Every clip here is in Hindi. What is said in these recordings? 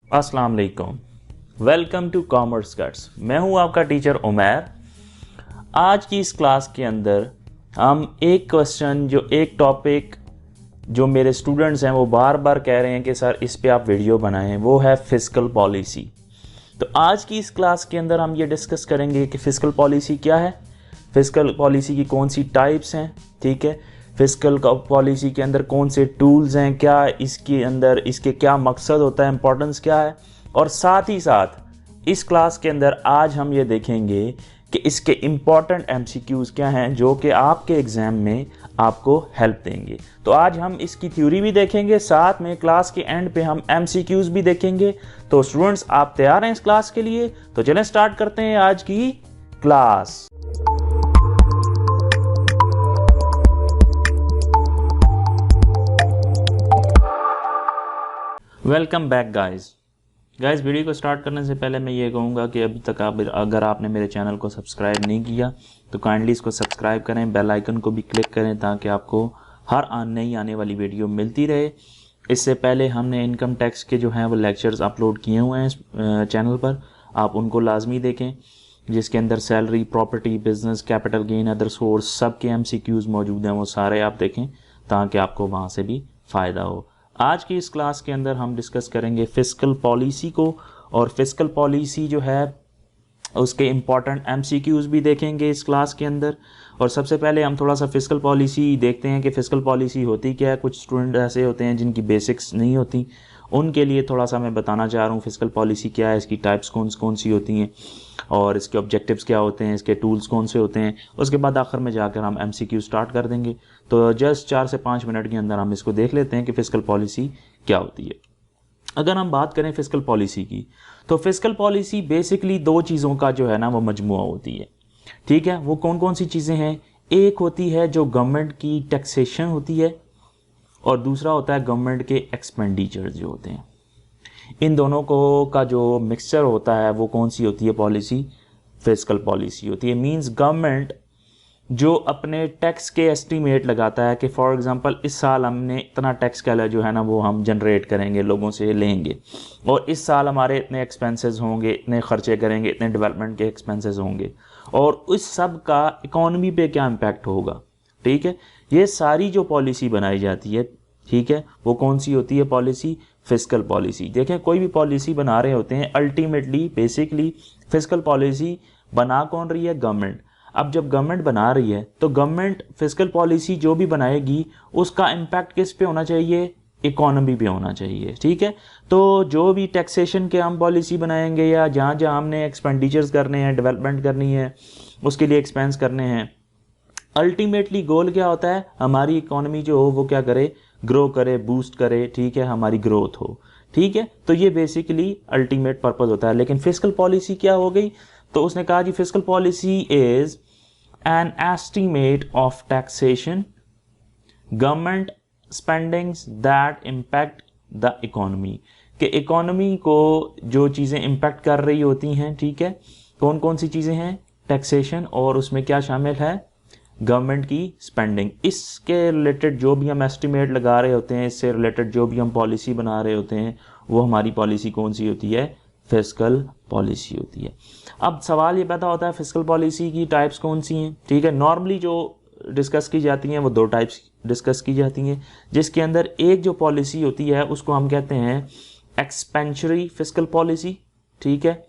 अस्सलाम वालेकुम। Welcome to commerce cuts. मैं हूं आपका टीचर उमैर। आज की इस क्लास के अंदर हम एक क्वेश्चन एक टॉपिक जो मेरे स्टूडेंट्स हैं वो बार बार कह रहे हैं कि सर इस पे आप वीडियो बनाएं, वो है फिस्कल पॉलिसी। तो आज की इस क्लास के अंदर हम ये डिस्कस करेंगे कि फिस्कल पॉलिसी क्या है, फिस्कल पॉलिसी की कौन सी टाइप्स हैं, ठीक है, फिस्कल पॉलिसी के अंदर कौन से टूल्स हैं, क्या इसके अंदर इसके क्या मकसद होता है, इंपॉर्टेंस क्या है, और साथ ही साथ इस क्लास के अंदर आज हम ये देखेंगे कि इसके इम्पॉर्टेंट एमसीक्यूज़ क्या हैं जो कि आपके एग्ज़ाम में आपको हेल्प देंगे। तो आज हम इसकी थ्योरी भी देखेंगे, साथ में क्लास के एंड पे हम एमसीक्यूज़ भी देखेंगे। तो स्टूडेंट्स, आप तैयार हैं इस क्लास के लिए? तो चलें स्टार्ट करते हैं आज की class. Welcome back guys. Video को स्टार्ट करने से पहले मैं ये कहूँगा कि अभी तक अगर आपने मेरे चैनल को सब्सक्राइब नहीं किया तो काइंडली इसको सब्सक्राइब करें, बेल आइकन को भी क्लिक करें ताकि आपको हर नई आने वाली वीडियो मिलती रहे। इससे पहले हमने इनकम टैक्स के जो हैं वो लेक्चर्स अपलोड किए हुए हैं चैनल पर, आप उनको लाजमी देखें, जिसके अंदर salary, property, business, capital gain, other source सब के MCQs मौजूद हैं, वो सारे आप देखें ताकि आपको वहाँ से भी फ़ायदा हो। आज की इस क्लास के अंदर हम डिस्कस करेंगे फिस्कल पॉलिसी को, और फिस्कल पॉलिसी जो है उसके इम्पॉर्टेंट MCQs भी देखेंगे इस क्लास के अंदर। और सबसे पहले हम थोड़ा सा फिस्कल पॉलिसी देखते हैं कि फिस्कल पॉलिसी होती क्या है। कुछ स्टूडेंट ऐसे होते हैं जिनकी बेसिक्स नहीं होती, उनके लिए थोड़ा सा मैं बताना चाह रहा हूँ फिस्कल पॉलिसी क्या है, इसकी टाइप्स कौन सी होती हैं और इसके ऑब्जेक्टिव्स क्या होते हैं, इसके टूल्स कौन से होते हैं। उसके बाद आखिर में जाकर हम MCQ स्टार्ट कर देंगे। तो जस्ट 4 से 5 मिनट के अंदर हम इसको देख लेते हैं कि फिस्कल पॉलिसी क्या होती है। अगर हम बात करें फिस्कल पॉलिसी की, तो फिस्कल पॉलिसी बेसिकली दो चीज़ों का जो है ना वो मजमुआ होती है, ठीक है। वो कौन सी चीज़ें हैं? एक होती है जो गवर्नमेंट की टैक्सेशन होती है, और दूसरा होता है गवर्नमेंट के एक्सपेंडिचर जो होते हैं। इन दोनों को का जो मिक्सचर होता है वो कौन सी होती है पॉलिसी? फिस्कल पॉलिसी होती है। मींस गवर्नमेंट जो अपने टैक्स के एस्टीमेट लगाता है कि फॉर एग्जांपल इस साल हमने इतना टैक्स का जो है ना वो हम जनरेट करेंगे, लोगों से लेंगे, और इस साल हमारे इतने एक्सपेंसेस होंगे, इतने खर्चे करेंगे, इतने डेवलपमेंट के एक्सपेंसेस होंगे, और उस सब का इकॉनमी पे क्या इम्पैक्ट होगा, ठीक है। ये सारी जो पॉलिसी बनाई जाती है, ठीक है, वो कौन सी होती है पॉलिसी? Fiscal policy. देखें, कोई भी पॉलिसी बना रहे होते हैं, अल्टीमेटली बेसिकली फिस्कल पॉलिसी बना कौन रही है? गवर्नमेंट। अब जब गवर्नमेंट बना रही है तो गवर्नमेंट फिस्कल पॉलिसी जो भी बनाएगी उसका इम्पैक्ट किस पे होना चाहिए? इकोनॉमी पे होना चाहिए, ठीक है। तो जो भी टैक्सेशन के हम पॉलिसी बनाएंगे या जहाँ जहाँ हमने एक्सपेंडिचर्स करने हैं, डेवलपमेंट करनी है, उसके लिए एक्सपेंस करने हैं, अल्टीमेटली गोल क्या होता है? हमारी इकोनॉमी जो हो वो क्या करे? ग्रो करे, बूस्ट करे, ठीक है, हमारी ग्रोथ हो, ठीक है। तो ये बेसिकली अल्टीमेट पर्पस होता है। लेकिन फिस्कल पॉलिसी क्या हो गई? तो उसने कहा जी fiscal policy is an estimate of taxation, government spendings that impact the economy, कि इकोनॉमी को जो चीज़ें इम्पैक्ट कर रही होती हैं, ठीक है, कौन सी चीज़ें हैं? टैक्सेशन, और उसमें क्या शामिल है? गवर्नमेंट की स्पेंडिंग। इसके रिलेटेड जो भी हम एस्टिमेट लगा रहे होते हैं, इससे रिलेटेड जो भी हम पॉलिसी बना रहे होते हैं, वो हमारी पॉलिसी कौन सी होती है? फिस्कल पॉलिसी होती है। अब सवाल ये पैदा होता है फिस्कल पॉलिसी की टाइप्स कौन सी हैं, ठीक है। नॉर्मली जो डिस्कस की जाती हैं वो दो टाइप्स डिस्कस की जाती हैं, जिसके अंदर एक जो पॉलिसी होती है उसको हम कहते हैं एक्सपेंशनरी फिस्कल पॉलिसी, ठीक है,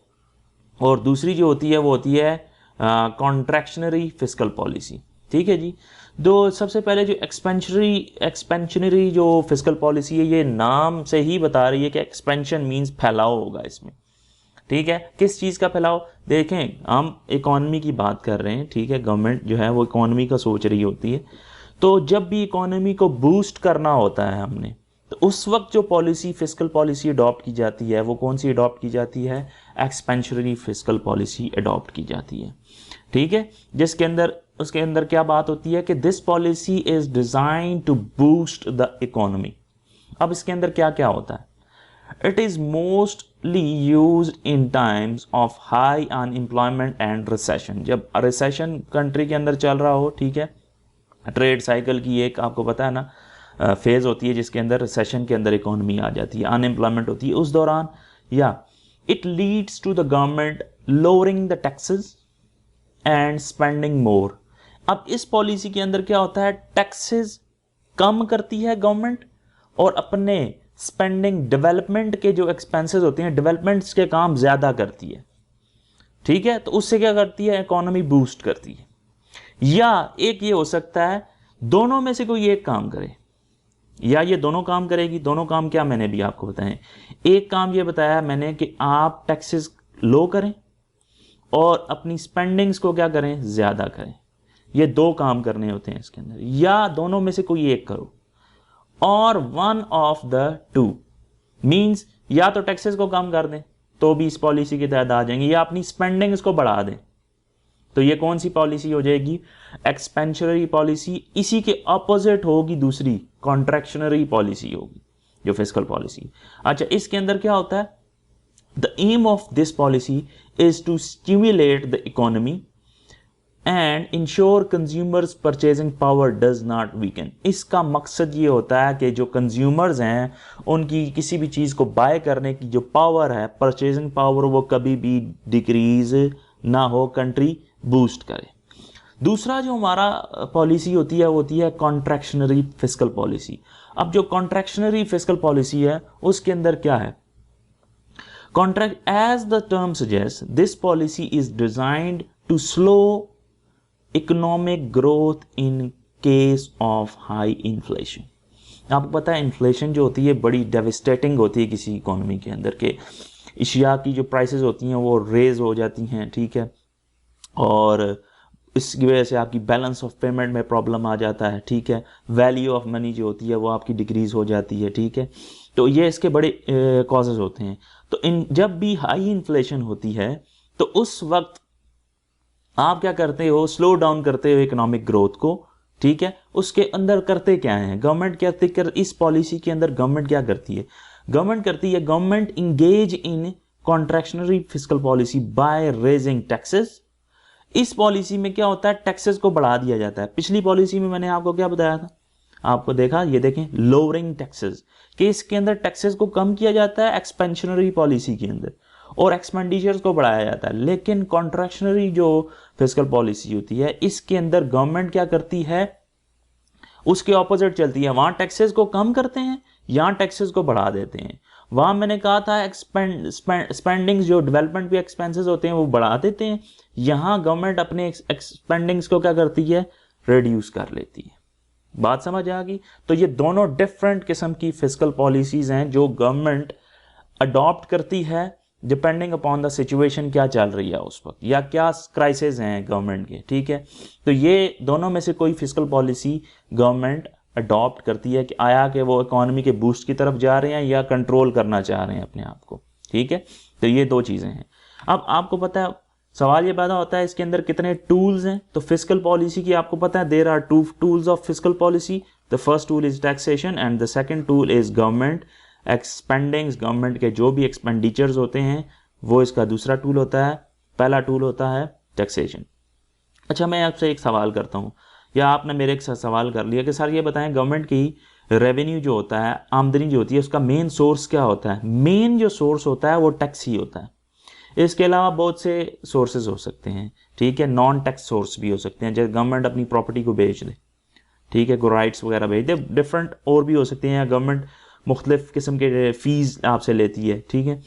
और दूसरी जो होती है वो होती है कॉन्ट्रैक्शनरी फिस्कल पॉलिसी, ठीक है जी। सबसे पहले जो एक्सपेंशनरी जो फिस्कल पॉलिसी है, ये नाम से ही बता रही है कि एक्सपेंशन मींस फैलाव होगा इसमें, ठीक है। किस चीज़ का फैलाव? देखें, हम इकोनॉमी की बात कर रहे हैं, ठीक है, गवर्नमेंट जो है वो इकोनॉमी का सोच रही होती है। तो जब भी इकोनॉमी को बूस्ट करना होता है हमने, तो उस वक्त जो पॉलिसी फिस्कल पॉलिसी अडॉप्ट की जाती है वो कौन सी अडॉप्ट की जाती है? एक्सपेंशनरी फिस्कल पॉलिसी अडॉप्ट की जाती है, ठीक है। उसके अंदर क्या बात होती है कि this policy is design to boost the economy. अब इसके अंदर क्या क्या होता है? It is mostly used in times of high unemployment and recession. जब रिसेशन कंट्री के अंदर चल रहा हो, ठीक है, ट्रेड साइकिल की एक आपको पता है ना फेज होती है जिसके अंदर रिसेशन के अंदर इकोनॉमी आ जाती है, अनएम्प्लॉयमेंट होती है, उस दौरान या it leads to the government lowering the taxes and spending more. अब इस पॉलिसी के अंदर क्या होता है, टैक्सेस कम करती है गवर्नमेंट और अपने स्पेंडिंग डेवलपमेंट के जो एक्सपेंसेस होते हैं, डेवलपमेंट्स के काम ज़्यादा करती है, ठीक है। तो उससे क्या करती है, इकोनॉमी बूस्ट करती है। या एक ये हो सकता है दोनों में से कोई एक काम करे, या ये दोनों काम करेगी। दोनों काम क्या, मैंने भी आपको बताए। एक काम ये बताया मैंने कि आप टैक्सेस लो करें और अपनी स्पेंडिंग्स को क्या करें, ज़्यादा करें। ये दो काम करने होते हैं इसके अंदर, या दोनों में से कोई एक करो। और one of the two means या तो टैक्सेस को कम कर दें तो भी इस पॉलिसी के तहत आ जाएंगे, या अपनी स्पेंडिंग्स को बढ़ा दें। तो ये कौन सी पॉलिसी हो जाएगी, एक्सपेंशनरी पॉलिसी। इसी के ऑपोजिट होगी दूसरी, कॉन्ट्रैक्शनरी पॉलिसी होगी, जो फिस्कल पॉलिसी। अच्छा, इसके अंदर क्या होता है, the aim of this policy is to stimulate the economy and ensure consumers purchasing power does not weaken. इसका मकसद ये होता है कि जो कंज्यूमर्स हैं उनकी किसी भी चीज़ को बाय करने की जो पावर है, परचेजिंग पावर, वो कभी भी डिक्रीज ना हो, कंट्री बूस्ट करे। दूसरा जो हमारा पॉलिसी होती है वो होती है कॉन्ट्रैक्शनरी फिस्कल पॉलिसी। अब जो कॉन्ट्रैक्शनरी फिस्कल पॉलिसी है उसके अंदर क्या है, contract as the term suggest this policy is designed to slow economic growth in case of high inflation. आपको पता है इन्फ्लेशन जो होती है बड़ी डेविस्टेटिंग होती है किसी इकोनॉमी के अंदर के, एशिया की जो प्राइसेस होती हैं वो रेज हो जाती हैं, ठीक है, और इसकी वजह से आपकी बैलेंस ऑफ पेमेंट में प्रॉब्लम आ जाता है, ठीक है, वैल्यू ऑफ मनी जो होती है वो आपकी डिक्रीज हो जाती है, ठीक है। तो ये इसके बड़े कॉजेज होते हैं। तो जब भी हाई इन्फ्लेशन होती है तो उस वक्त आप क्या करते हो, स्लो डाउन करते हो इकोनॉमिक ग्रोथ को, ठीक है। उसके अंदर करते क्या है गवर्नमेंट, क्या इस पॉलिसी के अंदर गवर्नमेंट क्या करती है, government engage in contractionary fiscal policy by raising taxes. इस पॉलिसी में क्या होता है, टैक्सेस को बढ़ा दिया जाता है। पिछली पॉलिसी में मैंने आपको क्या बताया था, आपको देखा, ये देखें, लोअरिंग टैक्सेस, कि इसके अंदर टैक्सेस को कम किया जाता है एक्सपेंशनरी पॉलिसी के अंदर, और एक्सपेंडिचर्स को बढ़ाया जाता है। लेकिन कॉन्ट्रैक्शनरी जो फिस्कल पॉलिसी होती है इसके अंदर गवर्नमेंट क्या करती है, उसके ऑपोजिट चलती है। वहां टैक्सेस को कम करते हैं, यहां टैक्सेस को बढ़ा देते हैं। वहां मैंने कहा था स्पेंडिंग्स जो डेवलपमेंट पे एक्सपेंसेस होते हैं वो बढ़ा देते हैं, यहां गवर्नमेंट अपने एक्सपेंडिंग्स को क्या करती है, रिड्यूस कर लेती है। बात समझ आ गई। तो ये दोनों डिफरेंट किस्म की फिस्कल पॉलिसीज हैं जो गवर्नमेंट अडॉप्ट करती है डिपेंडिंग अपॉन द सिचुएशन, क्या चल रही है उस वक्त या क्या क्राइसिस हैं गवर्नमेंट के, ठीक है। तो ये दोनों में से कोई फिस्कल पॉलिसी गवर्नमेंट अडॉप्ट करती है कि आया कि वो इकोनॉमी के बूस्ट की तरफ जा रहे हैं या कंट्रोल करना चाह रहे हैं अपने आप को, ठीक है। तो ये दो चीज़ें हैं। अब आपको पता है सवाल ये पैदा होता है इसके अंदर कितने टूल्स हैं। तो फिस्कल पॉलिसी की आपको पता है there are two tools of fiscal policy. The first tool is taxation and the second tool is government expendings. Government के जो भी एक्सपेंडिचर्स होते हैं वो इसका दूसरा टूल होता है। पहला टूल होता है टैक्सेशन। अच्छा, मैं आपसे एक सवाल करता हूँ या आपने मेरे एक सवाल कर लिया कि सर ये बताएं गवर्नमेंट की रेवेन्यू जो होता है, आमदनी जो होती है, उसका मेन सोर्स क्या होता है। मेन जो सोर्स होता है वो टैक्स ही होता है। इसके अलावा बहुत से सोर्सेज हो सकते हैं, ठीक है, नॉन टैक्स सोर्स भी हो सकते हैं, जैसे गवर्नमेंट अपनी प्रॉपर्टी को बेच दे, ठीक है, को राइट्स वगैरह बेच दे, डिफरेंट और भी हो सकते हैं, या गवर्नमेंट मुख्तलिफ किस्म के फ़ीस आपसे लेती है, ठीक है।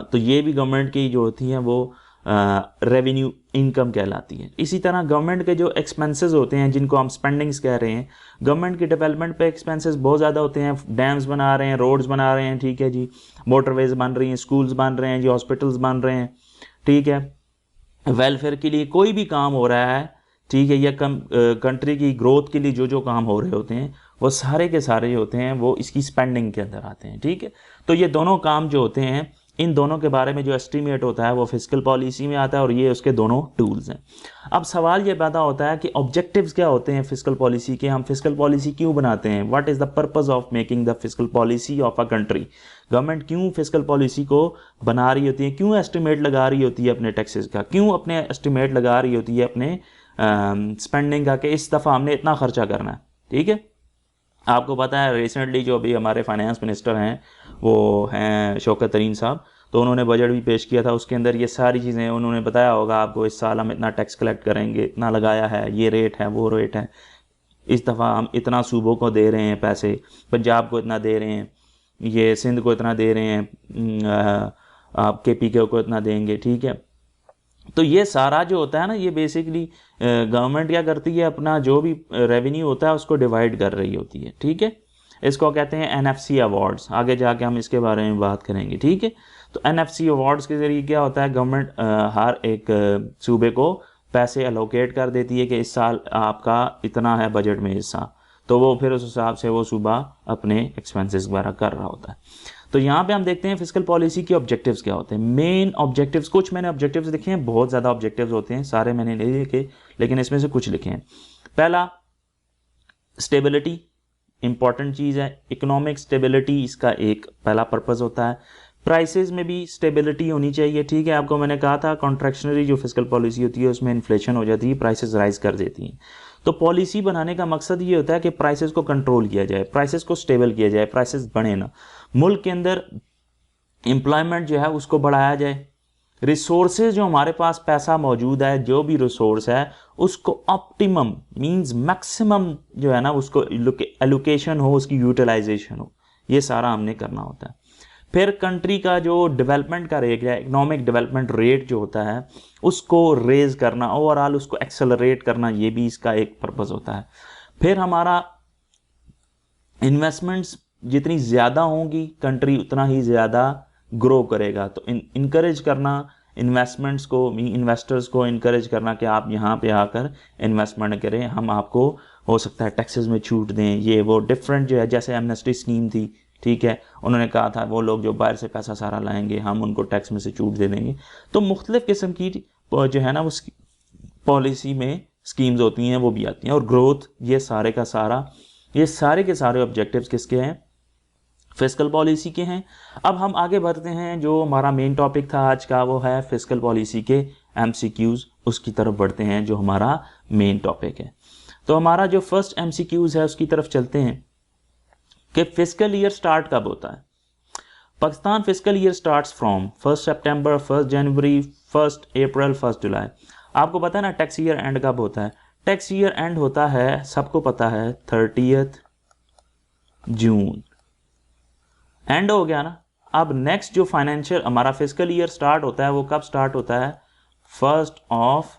तो ये भी गवर्नमेंट की जो होती हैं वो रेवेन्यू इनकम कहलाती है। इसी तरह गवर्नमेंट के जो एक्सपेंसेस होते हैं जिनको हम स्पेंडिंग्स कह रहे हैं, गवर्नमेंट के डेवलपमेंट पे एक्सपेंसेस बहुत ज़्यादा होते हैं। डैम्स बना रहे हैं, रोड्स बना रहे हैं, ठीक है जी, मोटरवेज बन रही हैं, स्कूल्स बन रहे हैं जी, हॉस्पिटल्स बन रहे हैं, ठीक है, वेलफेयर के लिए कोई भी काम हो रहा है, ठीक है, या कंट्री की ग्रोथ के लिए जो जो काम हो रहे होते हैं वो सारे के सारे जो होते हैं वो इसकी स्पेंडिंग के अंदर आते हैं, ठीक है। तो ये दोनों काम जो होते हैं, इन दोनों के बारे में जो एस्टिमेट होता है वो फिस्कल पॉलिसी में आता है, और ये उसके दोनों टूल्स हैं। अब सवाल ये पैदा होता है कि ऑब्जेक्टिव्स क्या होते हैं फिस्कल पॉलिसी के, हम फिस्कल पॉलिसी क्यों बनाते हैं, what is the purpose of making the fiscal policy of a country. Government क्यों फिस्कल पॉलिसी को बना रही होती है, क्यों एस्टिमेट लगा रही होती है अपने टैक्सेस का, क्यों अपने एस्टिमेट लगा रही होती है अपने स्पेंडिंग का, कि इस दफ़ा हमने इतना खर्चा करना है, ठीक है। आपको पता है रिसेंटली जो अभी हमारे फाइनेंस मिनिस्टर हैं वो हैं शौकत तरीन साहब, तो उन्होंने बजट भी पेश किया था, उसके अंदर ये सारी चीज़ें उन्होंने बताया होगा आपको, इस साल हम इतना टैक्स कलेक्ट करेंगे, इतना लगाया है, ये रेट है, वो रेट है, इस दफ़ा हम इतना सूबों को दे रहे हैं पैसे, पंजाब को इतना दे रहे हैं, ये सिंध को इतना दे रहे हैं, आप KPK को इतना देंगे, ठीक है। तो ये सारा जो होता है ना, ये बेसिकली गवर्नमेंट क्या करती है, अपना जो भी रेवेन्यू होता है उसको डिवाइड कर रही होती है, ठीक है। इसको कहते हैं NFC अवार्ड्स, आगे जाके हम इसके बारे में बात करेंगे, ठीक है। तो NFC अवार्ड्स के ज़रिए क्या होता है, गवर्नमेंट हर एक सूबे को पैसे अलोकेट कर देती है कि इस साल आपका इतना है बजट में हिस्सा, तो वो फिर उस हिसाब से वो सूबा अपने एक्सपेंसेस वगैरह कर रहा होता है। तो यहाँ पे हम देखते हैं फिस्कल पॉलिसी के ऑब्जेक्टिव्स क्या होते हैं, मेन ऑब्जेक्टिव्स। कुछ मैंने ऑब्जेक्टिव्स लिखे हैं, बहुत ज़्यादा ऑब्जेक्टिव्स होते हैं, सारे मैंने नहीं लिखे, लेकिन इसमें से कुछ लिखे हैं। पहला, स्टेबिलिटी इंपॉर्टेंट चीज़ है, इकोनॉमिक स्टेबिलिटी इसका एक पहला पर्पज़ होता है। प्राइसेस में भी स्टेबिलिटी होनी चाहिए, ठीक है। आपको मैंने कहा था कॉन्ट्रैक्शनरी जो फिस्कल पॉलिसी होती है उसमें इन्फ्लेशन हो जाती है, प्राइसेस राइज कर देती हैं। तो पॉलिसी बनाने का मकसद ये होता है कि प्राइसेस को कंट्रोल किया जाए, प्राइसेस को स्टेबल किया जाए, प्राइसेस बढ़े ना, मुल्क के अंदर एम्प्लॉयमेंट जो है उसको बढ़ाया जाए, रिसोर्सेज जो हमारे पास पैसा मौजूद है, जो भी रिसोर्स है उसको ऑप्टिमम मींस मैक्सिमम जो है ना उसको एलोकेशन हो, उसकी यूटिलाइजेशन हो, ये सारा हमने करना होता है। फिर कंट्री का जो डेवलपमेंट का रेट है, इकोनॉमिक डेवलपमेंट रेट जो होता है उसको रेज करना, ओवरऑल उसको एक्सेलरेट करना, ये भी इसका एक पर्पज़ होता है। फिर हमारा इन्वेस्टमेंट्स जितनी ज़्यादा होंगी कंट्री उतना ही ज़्यादा ग्रो करेगा, तो इनकरेज करना इन्वेस्टमेंट्स को, इन्वेस्टर्स को इनकरेज करना कि आप यहाँ पे आकर इन्वेस्टमेंट करें, हम आपको हो सकता है टैक्सेस में छूट दें, ये वो डिफरेंट जो है, जैसे एमनेस्टी स्कीम थी, ठीक है, उन्होंने कहा था वो लोग जो बाहर से पैसा सारा लाएंगे हम उनको टैक्स में से छूट दे देंगे। तो मुख्तलिफ किस्म की जो है ना वो पॉलिसी में स्कीम्स होती हैं, वो भी आती हैं। और ग्रोथ, ये सारे का सारा, ये सारे के सारे ऑब्जेक्टिव्स किसके हैं, फिस्कल पॉलिसी के हैं। अब हम आगे बढ़ते हैं, जो हमारा मेन टॉपिक था आज का वो है फिस्कल पॉलिसी के MCQs, उसकी तरफ बढ़ते हैं जो हमारा मेन टॉपिक है। तो हमारा जो फर्स्ट MCQs है उसकी तरफ चलते हैं कि फिस्कल ईयर स्टार्ट कब होता है। Pakistan fiscal year starts from 1 सितंबर, 1 जनवरी, 1 अप्रैल, 1 जुलाई। आपको पता है ना टैक्स ईयर एंड कब होता है, टैक्स ईयर एंड होता है, सबको पता है 30 जून, एंड हो गया ना। अब नेक्स्ट जो फाइनेंशियल हमारा फिस्कल ईयर स्टार्ट होता है वो कब स्टार्ट होता है, 1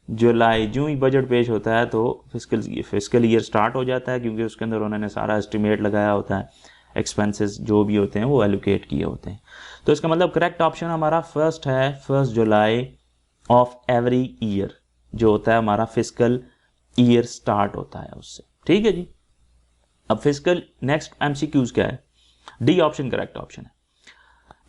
जुलाई। जो ही बजट पेश होता है तो फिस्कल ईयर स्टार्ट हो जाता है, क्योंकि उसके अंदर उन्होंने सारा एस्टिमेट लगाया होता है, एक्सपेंसेस जो भी होते हैं वो एलोकेट किए होते हैं। तो इसका मतलब करेक्ट ऑप्शन हमारा फर्स्ट है, 1 जुलाई ऑफ एवरी ईयर जो होता है हमारा फिस्कल ईयर स्टार्ट होता है उससे, ठीक है जी। अब फिस्कल नेक्स्ट MCQs क्या है, डी ऑप्शन करेक्ट ऑप्शन है।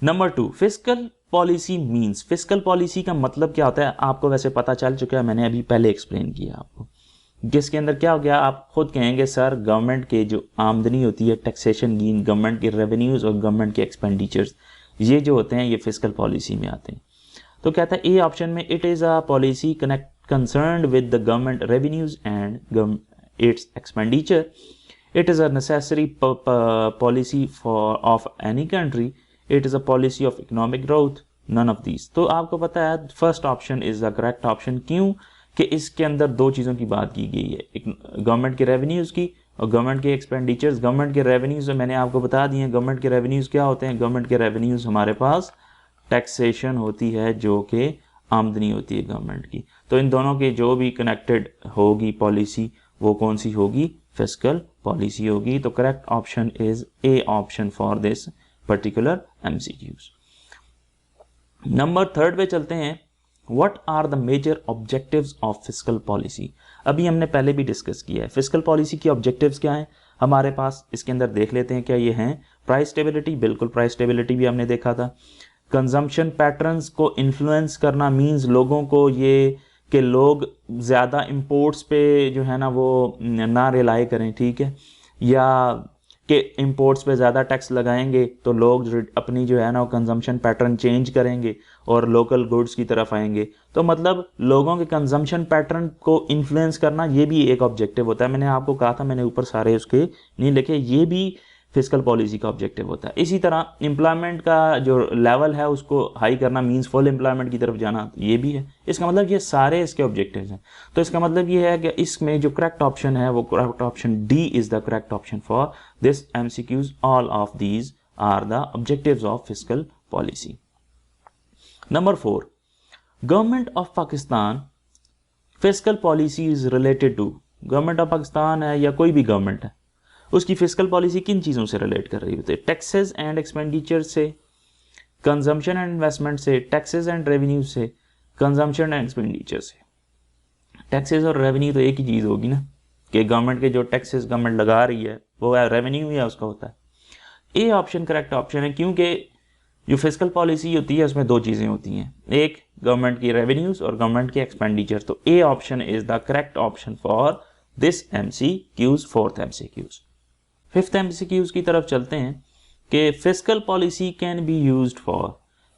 Number 2, fiscal policy means, fiscal policy का मतलब क्या होता है आपको वैसे पता चल चुका है, मैंने अभी पहले एक्सप्लेन किया आपको। जिसके अंदर क्या हो गया, आप खुद कहेंगे सर गवर्नमेंट के जो आमदनी होती है, टैक्सेशन गेन, गवर्नमेंट के रेवेन्यूज और गवर्नमेंट के एक्सपेंडिचर्स, ये जो होते हैं ये फिस्कल पॉलिसी में आते हैं। तो कहता है ए ऑप्शन में, it is a policy concerned with the government revenues and it's expenditure, it is a necessary policy of any country, it is a policy of economic growth, none of these। तो आपको पता है first option is the correct option, क्यों कि इसके अंदर दो चीज़ों की बात की गई है, गवर्नमेंट के रेवेन्यूज़ की और गवर्नमेंट के एक्सपेंडिचर्स। गवर्नमेंट के रेवेन्यूज़ मैंने आपको बता दिए, गवर्नमेंट के रेवेन्यूज़ क्या होते हैं, गवर्नमेंट के रेवेन्यूज़ हमारे पास टैक्सेशन होती है जो कि आमदनी होती है गवर्नमेंट की। तो इन दोनों के जो भी कनेक्टेड होगी पॉलिसी वो कौन सी होगी, फिस्कल पॉलिसी होगी। तो correct option is A option for this particular MCQs। नंबर 3 पे चलते हैं, what are the major objectives of fiscal policy. अभी हमने पहले भी डिस्कस किया है फिस्कल पॉलिसी के ऑब्जेक्टिव्स क्या हैं हमारे पास, इसके अंदर देख लेते हैं क्या ये हैं। प्राइस स्टेबिलिटी, बिल्कुल प्राइस स्टेबिलिटी भी हमने देखा था। कंजम्पशन पैटर्न्स को इन्फ्लुएंस करना, मींस लोगों को ये कि लोग ज़्यादा इंपोर्ट्स पे जो है ना वो ना रिलाई करें, ठीक है, या कि इंपोर्ट्स पे ज़्यादा टैक्स लगाएंगे तो लोग अपनी जो है ना कंजम्पशन पैटर्न चेंज करेंगे और लोकल गुड्स की तरफ आएंगे। तो मतलब लोगों के कंजम्पशन पैटर्न को इन्फ्लुएंस करना ये भी एक ऑब्जेक्टिव होता है। मैंने आपको कहा था, मैंने ऊपर सारे उसके नहीं लिखे, ये भी फिस्कल पॉलिसी का ऑब्जेक्टिव होता है। इसी तरह एम्प्लॉयमेंट का जो लेवल है उसको हाई करना, मींस फुल एम्प्लॉयमेंट की तरफ जाना, ये भी है। इसका मतलब ये सारे इसके ऑब्जेक्टिव्स हैं। तो इसका मतलब ये है कि इसमें जो करेक्ट ऑप्शन है वो correct option D is the correct option for this MCQs. All of these are the objectives of fiscal policy. नंबर 4, government of Pakistan fiscal policy is related to. Government of Pakistan है या कोई भी गवर्नमेंट है, उसकी फिस्कल पॉलिसी किन चीज़ों से रिलेट कर रही होती है? टैक्सेस एंड एक्सपेंडिचर से, कंजम्पशन एंड इन्वेस्टमेंट से, टैक्सेस एंड रेवेन्यू से, कंजम्पशन एंड एक्सपेंडिचर से। टैक्सेस और रेवेन्यू तो एक ही चीज़ होगी ना, कि गवर्नमेंट के जो टैक्सेस गवर्नमेंट लगा रही है वो रेवेन्यू ही है उसका होता है। ए ऑप्शन करेक्ट ऑप्शन है, क्योंकि जो फिस्कल पॉलिसी होती है उसमें दो चीज़ें होती हैं, एक गवर्नमेंट की रेवेन्यूज और गवर्नमेंट की एक्सपेंडिचर। तो A option is the correct option for this MCQs, fourth MCQs। Fifth MCQs की तरफ चलते हैं कि fiscal policy can be used for,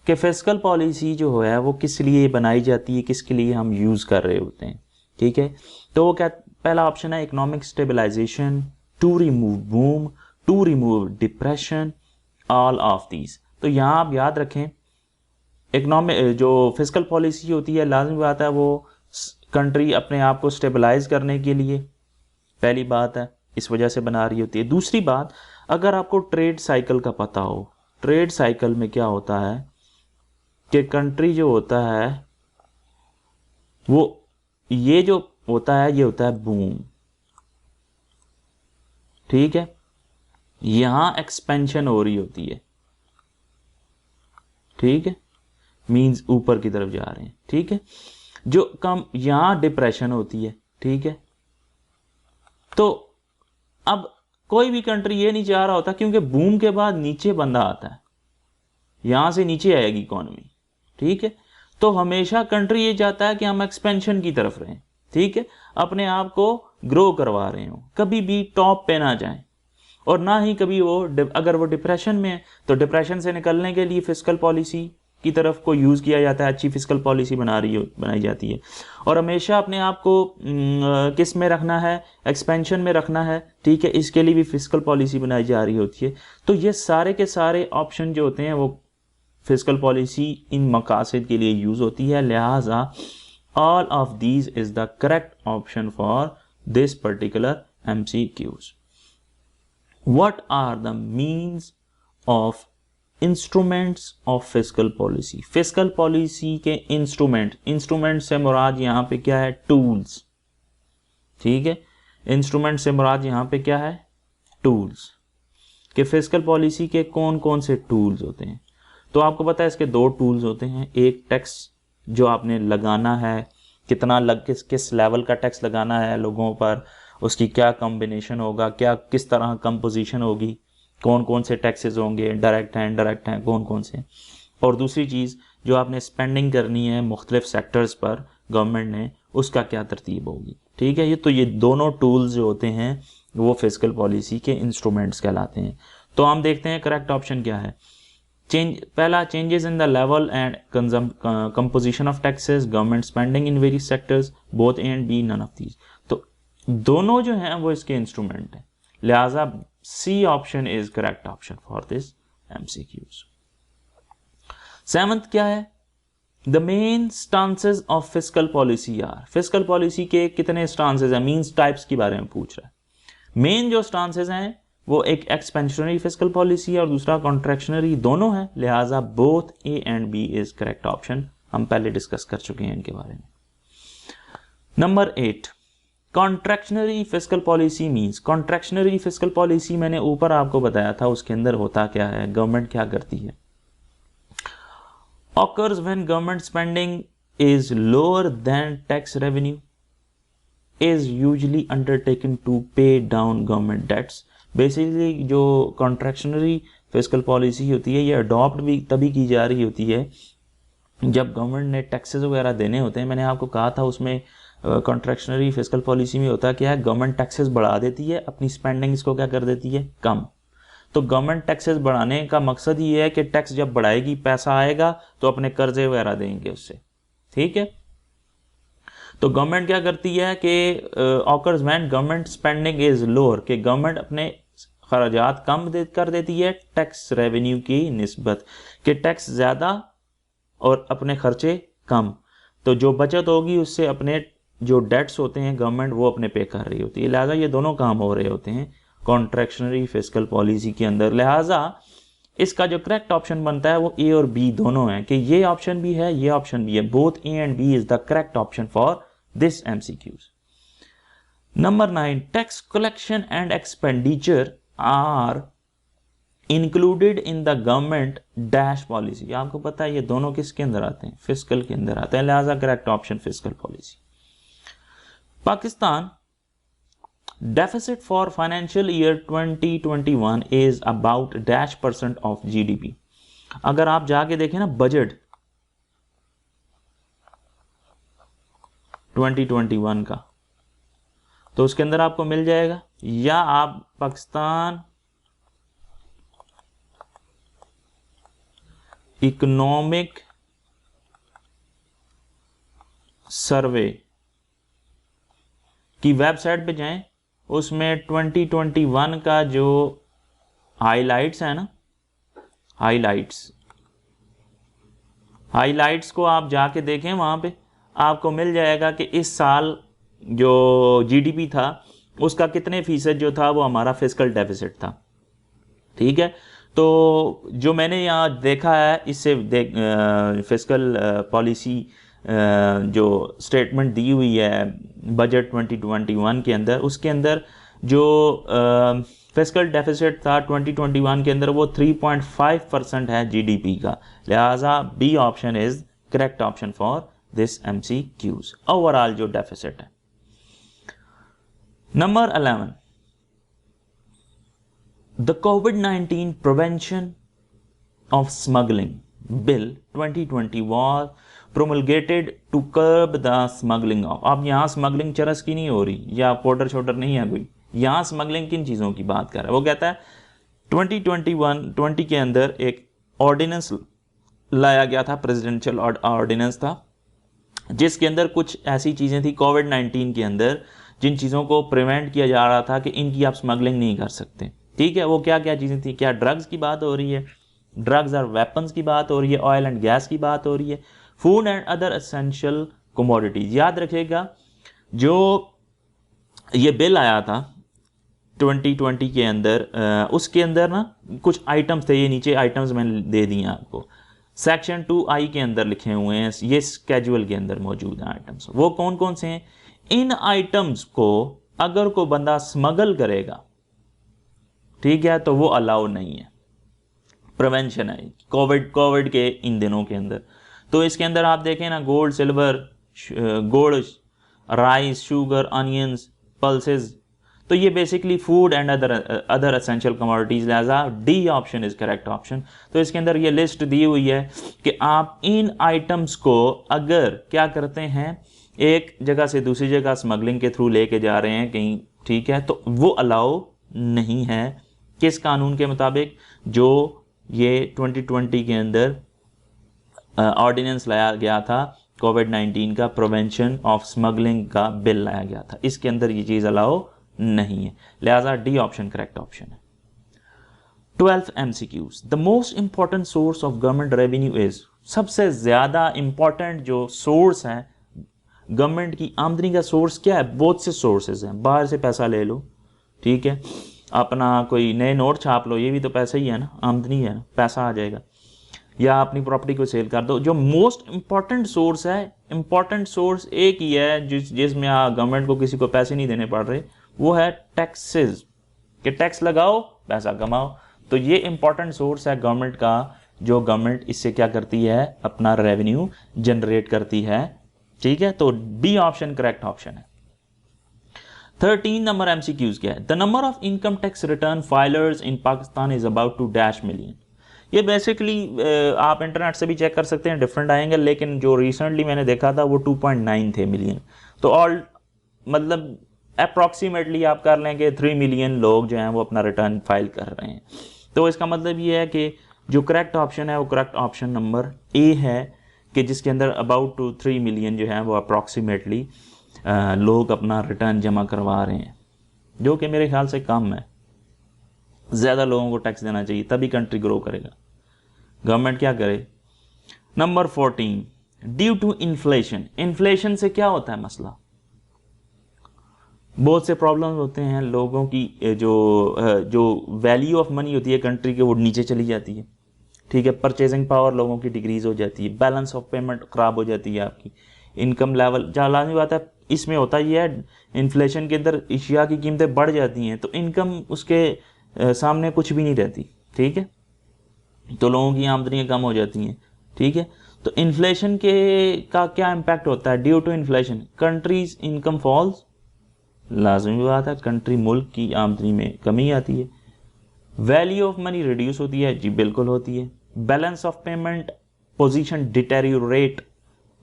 कि फिस्कल पॉलिसी जो है वो किस लिए बनाई जाती है, किसके लिए हम यूज़ कर रहे होते हैं। ठीक है, तो वो क्या, पहला ऑप्शन है economic stabilisation, to remove boom, to remove depression, all of these. तो यहाँ आप याद रखें, इकोनॉमिक जो फिस्कल पॉलिसी होती है लाजमी बात है वो कंट्री अपने आप को स्टेबलाइज करने के लिए, पहली बात है, इस वजह से बना रही होती है। दूसरी बात, अगर आपको ट्रेड साइकिल का पता हो, ट्रेड साइकिल में क्या होता है कि कंट्री जो होता है वो, ये जो होता है ये होता है बूम। ठीक है, यहां एक्सपेंशन हो रही होती है। ठीक है, मींस ऊपर की तरफ जा रहे हैं। ठीक है, जो कम यहां डिप्रेशन होती है। ठीक है, तो अब कोई भी कंट्री ये नहीं चाह रहा होता, क्योंकि बूम के बाद नीचे बंदा आता है, यहां से नीचे आएगी इकॉनमी। ठीक है, तो हमेशा कंट्री ये चाहता है कि हम एक्सपेंशन की तरफ रहें। ठीक है, अपने आप को ग्रो करवा रहे हो, कभी भी टॉप पे ना जाएं, और ना ही कभी वो अगर वो डिप्रेशन में है तो डिप्रेशन से निकलने के लिए फिस्कल पॉलिसी की तरफ को यूज़ किया जाता है, अच्छी फिस्कल पॉलिसी बनाई जाती है। और हमेशा अपने आप को किस में रखना है, एक्सपेंशन में रखना है। ठीक है, इसके लिए भी फिस्कल पॉलिसी बनाई जा रही होती है। तो ये सारे के सारे ऑप्शन जो होते हैं वो फिस्कल पॉलिसी इन मकासद के लिए यूज़ होती है, लिहाजा all of these is the correct option for this particular MCQs। What are the means of instruments of fiscal policy? Fiscal policy के इंस्ट्रूमेंट से मुराद यहाँ पे क्या है, टूल्स। ठीक है, इंस्ट्रूमेंट से मुराद यहाँ पे क्या है, टूल्स। कि फिस्कल पॉलिसी के कौन कौन से टूल्स होते हैं? तो आपको पता है इसके दो टूल्स होते हैं, एक टैक्स जो आपने लगाना है, कितना किस लेवल का टैक्स लगाना है लोगों पर, उसकी क्या कॉम्बिनेशन होगा, क्या किस तरह कंपोजिशन होगी, कौन कौन से टैक्सेस होंगे, डायरेक्ट हैं इनडायरेक्ट हैं, कौन कौन से। और दूसरी चीज़ जो आपने स्पेंडिंग करनी है मुख्तलिफ सेक्टर्स पर गवर्नमेंट ने, उसका क्या तरतीब होगी। ठीक है, ये दोनों टूल्स जो होते हैं वो फिस्कल पॉलिसी के इंस्ट्रूमेंट्स कहलाते हैं। तो हम देखते हैं करेक्ट ऑप्शन क्या है। पहला, changes in the level and composition of taxes, government spending in various sectors, both A and B, none of these. तो दोनों जो हैं वो इसके इंस्ट्रूमेंट हैं, लिहाजा C option is correct option for this MCQs। Seventh क्या है, the main stances of fiscal policy are. Fiscal policy के कितने स्टांसेस हैं, मीन्स टाइप्स के बारे में पूछ रहा है। मेन जो स्टांसेस हैं वो एक एक्सपेंशनरी फिस्कल पॉलिसी है और दूसरा कॉन्ट्रैक्शनरी, दोनों है, लिहाजा both A and B is correct option. हम पहले डिस्कस कर चुके हैं इनके बारे में। नंबर 8, contractionary fiscal policy means. Contractionary fiscal policy मैंने ऊपर आपको बताया था, उसके अंदर होता क्या है, गवर्नमेंट क्या करती है। Occurs when government spending is lower than tax revenue, is usually undertaken to pay down government debts. Basically जो कॉन्ट्रैक्शनरी फिस्कल पॉलिसी होती है ये अडॉप्ट भी तभी की जा रही होती है जब गवर्नमेंट ने टैक्सेस वगैरह देने होते हैं। मैंने आपको कहा था उसमें कॉन्ट्रैक्शनरी फिस्कल पॉलिसी में होता क्या है, गवर्नमेंट टैक्सेस बढ़ा देती है, अपनी स्पेंडिंग्स को क्या कर देती है, कम। तो गवर्नमेंट टैक्सेस बढ़ाने का मकसद ये है कि टैक्स जब बढ़ाएगी पैसा आएगा तो अपने कर्जे वगैरह देंगे उससे, ठीक है। तो गवर्नमेंट क्या करती है कि occurs when government spending is lower, कि गवर्नमेंट अपने खर्चात कम कर देती है टैक्स रेवेन्यू की निस्बत, कि टैक्स ज़्यादा और अपने खर्चे कम, तो जो बचत होगी उससे अपने जो डेट्स होते हैं गवर्नमेंट वो अपने पे कर रही होती है। लिहाजा ये दोनों काम हो रहे होते हैं कॉन्ट्रैक्शनरी फिस्कल पॉलिसी के अंदर। लिहाजा इसका जो करेक्ट ऑप्शन बनता है वो ए और बी दोनों है, कि ये ऑप्शन भी है ये ऑप्शन भी है, both A and B is the correct option for this MCQs. नंबर 9, tax collection and expenditure are included in the government dash policy. आपको पता है ये दोनों किसके अंदर आते हैं, फिस्कल के अंदर आते हैं, लिहाजा correct option fiscal policy. Pakistan deficit for financial year 2021 is about dash % of GDP. अगर आप जाके देखें ना बजट 2021 का, तो उसके अंदर आपको मिल जाएगा, या आप पाकिस्तान इकोनॉमिक सर्वे की वेबसाइट पे जाएं, उसमें 2021 का जो हाइलाइट्स है ना, हाइलाइट्स को आप जाके देखें, वहां पे आपको मिल जाएगा कि इस साल जो जीडीपी था उसका कितने फीसद जो था वो हमारा फिस्कल डेफिसिट था, ठीक है। तो जो मैंने यहाँ देखा है इससे फिस्कल पॉलिसी जो स्टेटमेंट दी हुई है बजट 2021 के अंदर, उसके अंदर जो फिस्कल डेफिसिट था 2021 के अंदर वो 3.5% है जीडीपी का। लिहाजा B option is correct option for this MCQs, overall जो डेफिसिट है। नंबर 11, the Covid prevention of smuggling bill 2020 was promulgated to curb the smuggling of। अब यहाँ स्मगलिंग चरस की नहीं हो रही या पाउडर शोडर नहीं है कोई, यहाँ स्मगलिंग किन चीज़ों की बात कर रहा है। वो कहता है 2020 के अंदर एक ऑर्डिनेंस लाया गया था, प्रेसिडेंशियल ऑर्डिनेंस था, जिसके अंदर कुछ ऐसी चीज़ें थी कोविड-19 के अंदर जिन चीज़ों को प्रिवेंट किया जा रहा था कि इनकी आप स्मगलिंग नहीं कर सकते, ठीक है। वो क्या क्या चीज़ें थी, क्या ड्रग्स की बात हो रही है, ड्रग्स और वेपन्स की बात हो रही है, ऑयल एंड गैस की बात हो रही है, food and other essential commodities. याद रखिएगा जो ये बिल आया था 2020 के अंदर, उसके अंदर ना कुछ आइटम्स थे, ये नीचे आइटम्स मैंने दे दिए आपको, सेक्शन 2I के अंदर लिखे हुए हैं, ये स्केड्यूल के अंदर मौजूद हैं आइटम्स। वो कौन कौन से हैं, इन आइटम्स को अगर कोई बंदा स्मगल करेगा, ठीक है, तो वो अलाउ नहीं है, प्रिवेंशन है कोविड के इन दिनों के अंदर। तो इसके अंदर आप देखें ना, गोल्ड, सिल्वर, गुड़, राइस, शुगर, अनियंस, पल्सेस, तो ये basically food and other essential commodities. लिहाजा D option is correct option. तो इसके अंदर ये लिस्ट दी हुई है कि आप इन आइटम्स को अगर क्या करते हैं, एक जगह से दूसरी जगह स्मगलिंग के थ्रू लेके जा रहे हैं कहीं, ठीक है, तो वो अलाउ नहीं है। किस कानून के मुताबिक, जो ये 2020 के अंदर ऑर्डिनेंस लाया गया था, कोविड-19 का प्रिवेंशन ऑफ स्मगलिंग का बिल लाया गया था, इसके अंदर ये चीज़ अलाउ नहीं है। लिहाजा डी ऑप्शन करेक्ट ऑप्शन है। 12th MCQs, the most important source of government revenue is. सबसे ज़्यादा इंपॉर्टेंट जो सोर्स है गवर्नमेंट की आमदनी का सोर्स क्या है, बहुत से सोर्सेज हैं, बाहर से पैसा ले लो, ठीक है, अपना कोई नए नोट छाप लो, ये भी तो पैसा ही है ना, आमदनी है ना, पैसा आ जाएगा, या अपनी प्रॉपर्टी को सेल कर दो। जो मोस्ट इंपॉर्टेंट सोर्स है, इंपॉर्टेंट सोर्स एक ही है जिसमें गवर्नमेंट को किसी को पैसे नहीं देने पड़ रहे, वो है टैक्सेस, कि टैक्स लगाओ पैसा कमाओ। तो ये इंपॉर्टेंट सोर्स है गवर्नमेंट का, जो गवर्नमेंट इससे क्या करती है, अपना रेवेन्यू जनरेट करती है, ठीक है। तो बी ऑप्शन करेक्ट ऑप्शन है। 13 नंबर MCQs क्या है, the number of income tax return filers in Pakistan is about to dash million. ये बेसिकली आप इंटरनेट से भी चेक कर सकते हैं, डिफरेंट आएंगे, लेकिन जो रिसेंटली मैंने देखा था वो 2.9 थे मिलियन। तो ऑल मतलब अप्रॉक्सीमेटली आप कर लें कि 3 मिलियन लोग जो हैं वो अपना रिटर्न फाइल कर रहे हैं, तो इसका मतलब ये है कि जो करेक्ट ऑप्शन है वो करेक्ट ऑप्शन नंबर ए है, कि जिसके अंदर अबाउट 3 मिलियन जो है वो अप्रॉक्सीमेटली लोग अपना रिटर्न जमा करवा रहे हैं, जो कि मेरे ख्याल से कम है। ज़्यादा लोगों को टैक्स देना चाहिए, तभी कंट्री ग्रो करेगा। गवर्नमेंट क्या करे। Number 14, due to inflation. Inflation से क्या होता है मसला, बहुत से प्रॉब्लम्स होते हैं लोगों की, जो वैल्यू ऑफ मनी होती है कंट्री के वो नीचे चली जाती है, ठीक है। परचेजिंग पावर लोगों की डिक्रीज हो जाती है, बैलेंस ऑफ पेमेंट ख़राब हो जाती है आपकी, इनकम लेवल, जहाँ लाजमी बात है इसमें होता ही है, इन्फ्लेशन के अंदर एशिया की कीमतें बढ़ जाती हैं तो इनकम उसके सामने कुछ भी नहीं रहती, ठीक है। तो लोगों की आमदनियाँ कम हो जाती हैं, ठीक है। तो इन्फ्लेशन का क्या इम्पैक्ट होता है, due to inflation countries income falls, लाजमी बात है कंट्री मुल्क की आमदनी में कमी आती है। वैल्यू ऑफ मनी रिड्यूस होती है, जी बिल्कुल होती है। Balance of payment position deteriorate,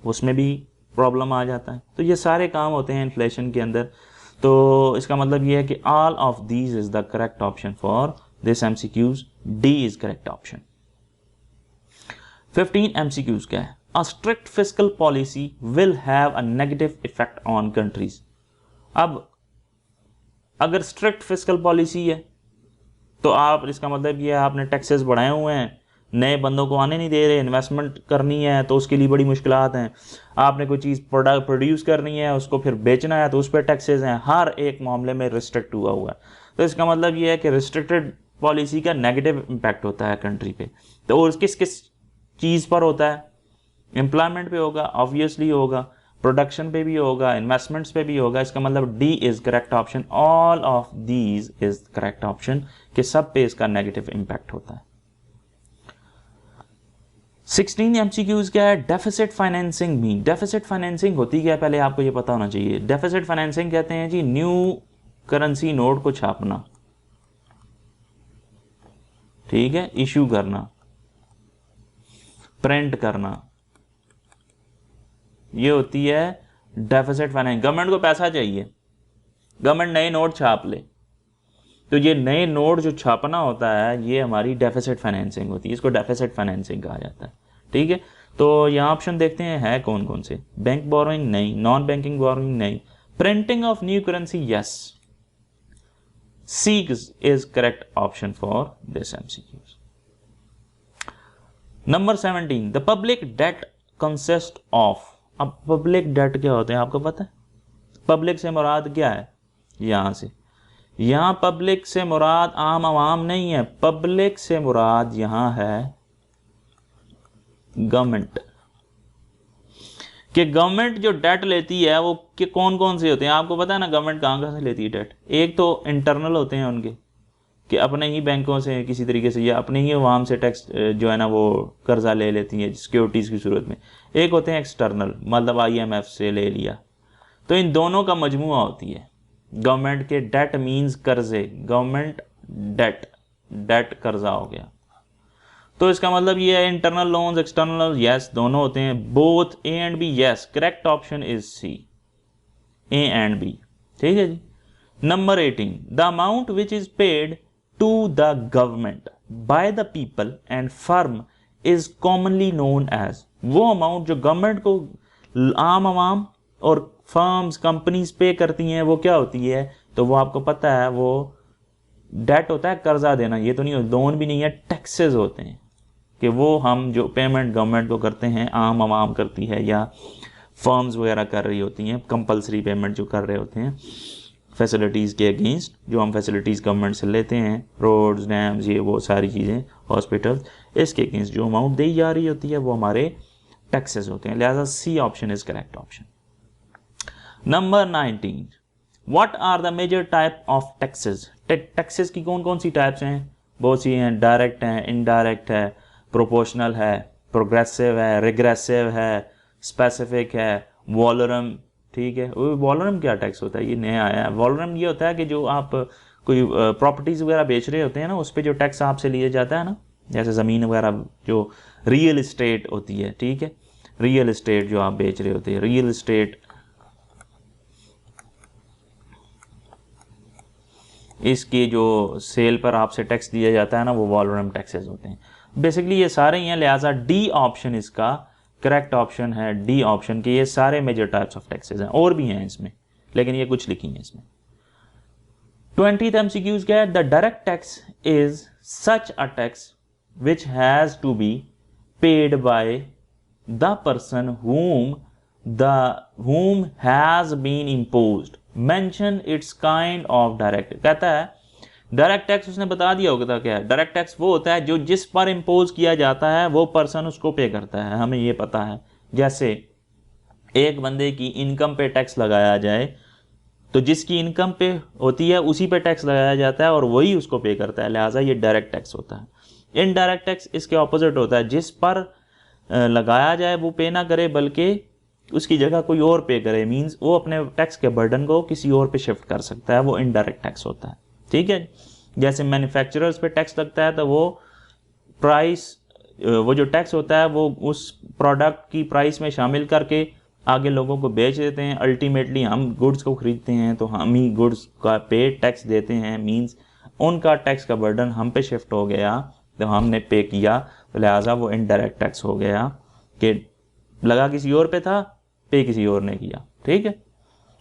उसमें भी प्रॉब्लम आ जाता है। तो ये सारे काम होते हैं इन्फ्लेशन के अंदर। तो इसका मतलब ये है कि all of these is the correct option for this MCQs, D is correct option. 15 MCQs क्या है, a strict fiscal policy will have a negative effect on countries. अब अगर स्ट्रिक्ट फिस्कल पॉलिसी है तो आप, इसका मतलब ये है आपने टैक्सेस बढ़ाए हुए हैं, नए बंदों को आने नहीं दे रहे, इन्वेस्टमेंट करनी है तो उसके लिए बड़ी मुश्किलात हैं, आपने कोई चीज़ प्रोड्यूस करनी है उसको फिर बेचना है तो उस पर टैक्सेस हैं, हर एक मामले में रिस्ट्रिक्ट हुआ हुआ है। तो इसका मतलब ये है कि रिस्ट्रिक्टेड पॉलिसी का नेगेटिव इम्पैक्ट होता है कंट्री पे। तो और किस किस चीज़ पर होता है, एम्प्लॉयमेंट पे होगा, ऑब्वियसली होगा, प्रोडक्शन पे भी होगा, इन्वेस्टमेंट्स पे भी होगा। इसका मतलब D is correct option, all of these is correct option, कि सब पे इसका नेगेटिव इंपैक्ट होता है। 16 एमसीक्यूज क्या है, डेफिसिट फाइनेंसिंग भी। डेफिसिट फाइनेंसिंग होती क्या है पहले आपको ये पता होना चाहिए। डेफिसिट फाइनेंसिंग कहते हैं जी न्यू करेंसी नोट को छापना, ठीक है, इशू करना, प्रिंट करना, ये होती है डेफिसिट फाइनेंस। गवर्नमेंट को पैसा चाहिए, गवर्नमेंट नए नोट छाप ले, तो ये नए नोट जो छापना होता है ये हमारी डेफिसिट फाइनेंसिंग होती है, इसको डेफिसिट फाइनेंसिंग कहा जाता है, ठीक है। तो यहाँ ऑप्शन देखते हैं है कौन कौन से, बैंक बोरोइंग नहीं, नॉन बैंकिंग बोरोइंग नहीं, printing of new currency yes, C is correct option for this MCQs. Number 17, the public debt consist of. अब पब्लिक डेट क्या होते हैं आपको पता है, पब्लिक से मुराद क्या है, यहां से, यहां पब्लिक से मुराद आम आवाम नहीं है, पब्लिक से मुराद यहां है गवर्नमेंट, कि गवर्नमेंट जो डेट लेती है वो कि कौन कौन से होते हैं आपको पता है ना, गवर्नमेंट कहां कहां से लेती है डेट। एक तो इंटरनल होते हैं उनके, कि अपने ही बैंकों से किसी तरीके से या अपने ही अवाम से टैक्स जो है ना वो कर्जा ले लेती है सिक्योरिटीज़ की सूरत में। एक होते हैं एक्सटर्नल, मतलब IMF से ले लिया। तो इन दोनों का मजमुआ होती है गवर्नमेंट के। डेट मींस कर्जे, गवर्नमेंट डेट, डेट कर्जा हो गया। तो इसका मतलब ये है इंटरनल लोन्स एक्सटर्नल यस दोनों होते हैं, both A and B yes, correct option is C, A and B, ठीक है जी। Number 18, the amount which is paid to the government by the people and firm is commonly known as। वो अमाउंट जो गवर्नमेंट को आम आवाम और फर्म्स कंपनीज पे करती हैं वो क्या होती है, तो वो आपको पता है वो डेट होता है, कर्जा देना। ये तो नहीं, लोन भी नहीं है, टैक्सेस होते हैं, कि वो हम जो पेमेंट गवर्नमेंट को करते हैं, आम आवाम करती है या फर्म्स वगैरह कर रही होती हैं, कंपलसरी पेमेंट जो कर रहे होते हैं फैसिलिटीज़ के अगेंस्ट, जो हम फैसिलिटीज़ गवर्नमेंट से लेते हैं, रोड्स, डैम्स, ये वो सारी चीज़ें, हॉस्पिटल्स, इसके अगेंस्ट जो अमाउंट दी जा रही होती है वो हमारे टैक्सेस होते हैं। लिहाजा C option is correct option. Number 19, what are the major type of taxes. Taxes की कौन कौन सी टाइप्स हैं, बहुत सी हैं, डायरेक्ट हैं, इनडायरेक्ट है, प्रोपोर्शनल है, प्रोग्रेसिव है, रिग्रेसिव है, स्पेसिफिक है, वॉलरम, ठीक है। वॉलरम क्या टैक्स होता है, ये नया आया है। वॉलरम ये होता है कि जो आप कोई प्रॉपर्टीज़ वगैरह बेच रहे होते हैं ना, उस पर जो टैक्स आपसे लिया जाता है ना, जैसे ज़मीन वगैरह जो रियल इस्टेट होती है, ठीक है, रियल इस्टेट जो आप बेच रहे होते हैं, रियल इस्टेट इसके जो सेल पर आपसे टैक्स दिया जाता है ना, वो वॉल्यूम टैक्सेस होते हैं। बेसिकली ये सारे ही हैं, लिहाजा डी ऑप्शन इसका करेक्ट ऑप्शन है। डी ऑप्शन के ये सारे मेजर टाइप्स ऑफ टैक्सेस हैं, और भी हैं इसमें, लेकिन ये कुछ लिखी हैं इसमें। 20th MCQs क्या है? The direct tax is such a tax which has to be paid by the person whom has been imposed, mention its kind of direct। कहता है डायरेक्ट टैक्स उसने बता दिया होगा क्या है। डायरेक्ट टैक्स वो होता है जो जिस पर इम्पोज किया जाता है वो पर्सन उसको पे करता है, हमें ये पता है। जैसे एक बंदे की इनकम पे टैक्स लगाया जाए तो जिसकी इनकम पे होती है उसी पे टैक्स लगाया जाता है और वही उसको पे करता है, लिहाजा ये डायरेक्ट टैक्स होता है। इनडायरेक्ट टैक्स इसके ऑपोजिट होता है, जिस पर लगाया जाए वो पे ना करे बल्कि उसकी जगह कोई और पे करे, मींस वो अपने टैक्स के बर्डन को किसी और पे शिफ्ट कर सकता है, वो इनडायरेक्ट टैक्स होता है। ठीक है, जैसे मैन्युफैक्चरर्स पे टैक्स लगता है तो वो प्राइस, वो जो टैक्स होता है वो उस प्रोडक्ट की प्राइस में शामिल करके आगे लोगों को बेच देते हैं। अल्टीमेटली हम गुड्स को खरीदते हैं तो हम ही गुड्स का पे टैक्स देते हैं, मींस उनका टैक्स का बर्डन हम पे शिफ्ट हो गया तो हमने पे किया, तो लिहाजा वो इनडायरेक्ट टैक्स हो गया कि लगा किसी और पे था, पे किसी और ने किया। ठीक है,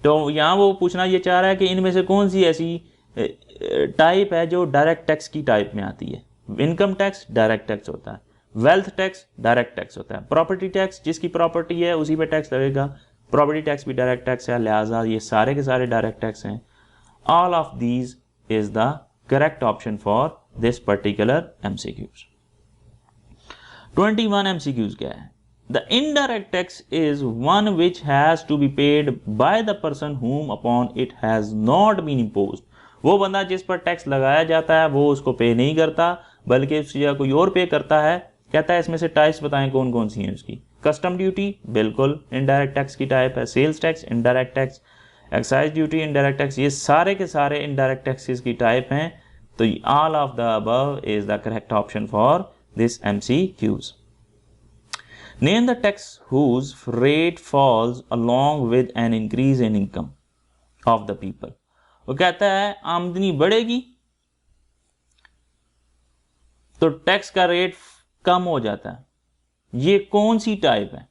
तो यहाँ वो पूछना ये चाह रहा है कि इनमें से कौन सी ऐसी टाइप है जो डायरेक्ट टैक्स की टाइप में आती है। इनकम टैक्स डायरेक्ट टैक्स होता है, वेल्थ टैक्स डायरेक्ट टैक्स होता है, प्रॉपर्टी टैक्स जिसकी प्रॉपर्टी है उसी पे टैक्स लगेगा, प्रॉपर्टी टैक्स भी डायरेक्ट टैक्स है, लिहाजा ये सारे के सारे डायरेक्ट टैक्स हैं। All of these is the correct option for this particular MCQs। 21 MCQs क्या है? The indirect tax is one which has to be paid by the person whom upon it has not been imposed। वो बंदा जिस पर टैक्स लगाया जाता है वो उसको पे नहीं करता बल्कि उसकी जगह कोई और पे करता है। कहता है इसमें से टाइप्स बताएं कौन कौन सी हैं उसकी। कस्टम ड्यूटी बिल्कुल इनडायरेक्ट टैक्स की टाइप है, sales tax indirect tax, excise duty indirect tax, ये सारे के सारे इनडायरेक्ट टैक्सेस की टाइप हैं। तो all of the above is the correct option for this MCQs। Name the tax whose rate falls along with an increase in income of the people। वो कहता है आमदनी बढ़ेगी तो टैक्स का रेट कम हो जाता है। ये कौन सी टाइप है?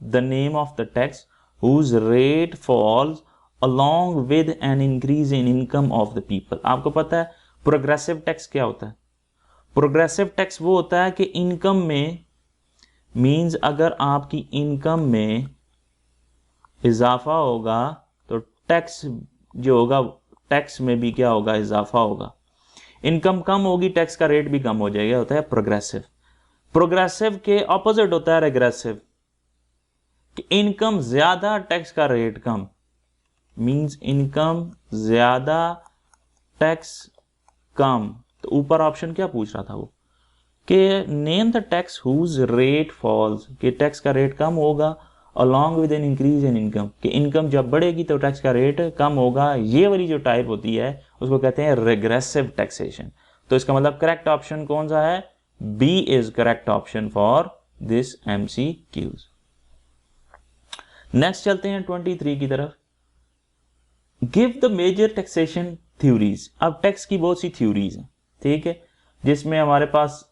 The name of the tax whose rate falls along with an increase in income of the people। आपको पता है प्रोग्रेसिव टैक्स क्या होता है? प्रोग्रेसिव टैक्स वो होता है कि इनकम में, मीन्स अगर आपकी इनकम में इजाफा होगा तो टैक्स जो होगा टैक्स में भी क्या होगा? इजाफा होगा। इनकम कम होगी टैक्स का रेट भी कम हो जाएगा, होता है प्रोग्रेसिव। प्रोग्रेसिव के ऑपोजिट होता है रेग्रेसिव, कि इनकम ज्यादा टैक्स का रेट कम, मींस इनकम ज्यादा टैक्स कम। तो ऊपर ऑप्शन क्या पूछ रहा था वो कि name the tax whose rate falls, कि टैक्स का रेट कम होगा along with an increase in income, कि इनकम जब बढ़ेगी तो टैक्स का रेट कम होगा। ये वाली जो टाइप होती है उसको कहते हैं रेग्रेसिव टैक्सेशन। तो इसका मतलब करेक्ट ऑप्शन कौन सा है? B is correct option for this MCQs। Next चलते हैं 23 की तरफ। Give the major taxation theories. अब टैक्स की बहुत सी थ्योरीज हैं, ठीक है, जिसमें हमारे पास